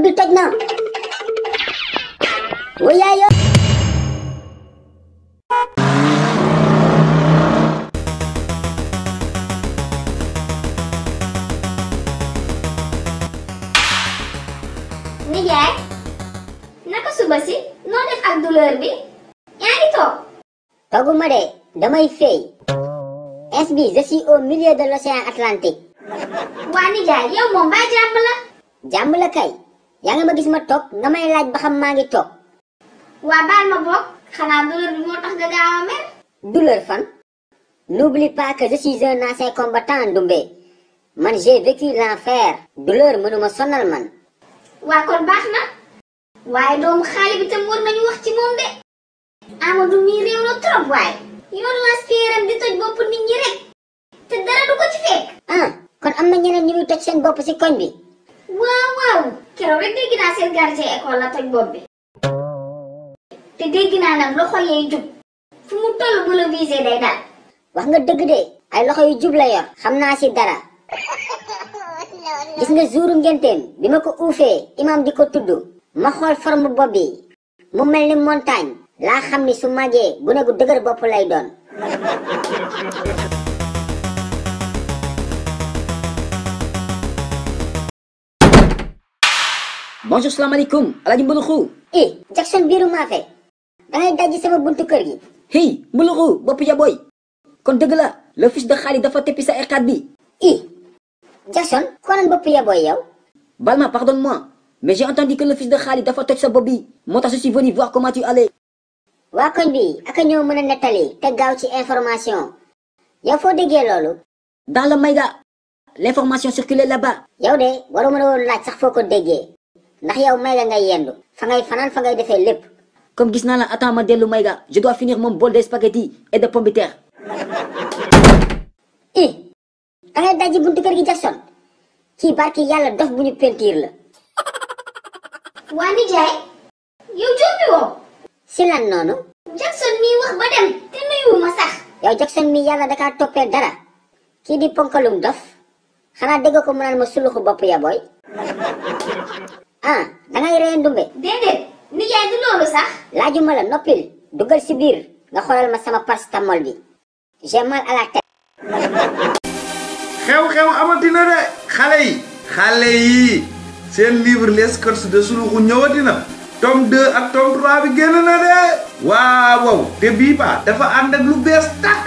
bi toj na. Woyaayo. Nijaay naka suba si noo def ak douleur bi yaa ngi toog. Togguma de damay fey. SB je suis au milieu de l'océan Atlantique. waa nijaay yow moom ba jàmm la. jàmm la kay yaa nga ma gis ma toog nga may laaj ba xam maa ngi toog. waa baal ma bokk xanaa douleur bi moo tax nga gaaw a mer. Douleur fan. N'oublie pas que je suis un ancien combattant Ndumbé man j'ai vécu l'enfer. Douleur mënuma sonal man. waa kon baax na waaye doomu xaali bi tam war nañu wax ci moom de. Amadou mii réew na trop waaye. yor laspieram di toj bopp nit ñi rek te dara du ko ci fekk. ah kon am na ñeneen ñu muy toj seen bopp ci koñ bi. waaw keroog rek dégg naa seen gardien école la toj bopp bi. te dégg naa nag loxo yee jub fu mu toll bu la visé day daal. wax nga dëgg de ay loxo yu jub la yor xam naa ci dara. gis nga jouru ngenteem bi ma ko uufee imam di ko tudd ma xool forme bopp bi mu mel ni montagne laa xam ni su màggee gune gu dëgër bopp lay doon. Bonjour, salam alaikum, Alaaji Mbuluxu. Jackson biiru maafe dangay dajji sama buntu kër gi. Hey, Mbuluxu, bopp ya boy. Kon dëgg la, le fils de Khali dafa teppi sa R4 bi. Jackson, ko nan bopp ya boy yow. Balma, pardonne-moi, mais j'ai entendu que le fils de Khali dafa toj sa bopp bi. Moo tax je suis venu voir comment tu allais. waa koñ bi aka ñoo mën a nettali te gaaw ci information. yow foo déggee loolu. Dans le Maïga, l'information circulait là-bas. yow de waru mën a woon laaj sax foo ko déggee. ndax yow Maïga ngay yendu fa ngay fanaan fa ngay defee lépp. Comme gis naa la attends ma dellu Maïga, je dois finir mon bol de spaghettis et de pommes de terre. dangay dajji buntu kër gi Jackson. kii barki yàlla dof bu ñu pentiir la. waa nijaay yow jombi woo. si lan noonu. Jackson mii wax ba dem te nuyuwuma sax. yow Jackson mii yàlla dakaa toppee dara. kii di ponkalum dof. xanaa dégg ko mu naan ma suluxu bopp ya booy. dangay ree Ndumbe. déedéet nijaay du loolu sax. laajuma la noppil duggal si biir nga xoolal ma sama paracetamol bi. j'ai mal à la tête. xew-xew amatina de xale yi seen livre les sketchs de Suluxu ñëwati na tome 2 ak tome 3 bi génn na de waaw te bii ba dafa ànd ak lu bees tak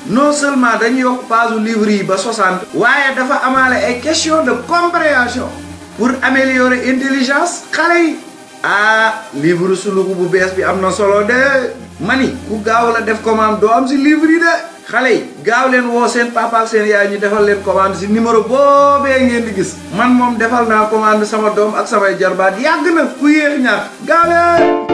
non seulement dañu yokk page livre yi ba 60 waaye dafa amaale ay question de compréhension pour améliorer intelligence xale yi livre Suluxu bu bees bi am na solo de mani ku gaaw la def commande doo am si livre yi de xale yi gaaw leen woo seen papa ak seen yaay ñu defal leen commande si numéro boobee ngeen di gis man moom defal naa commande sama doom ak samay jarbaat yàgg na ku yéex ñaar gaaw leen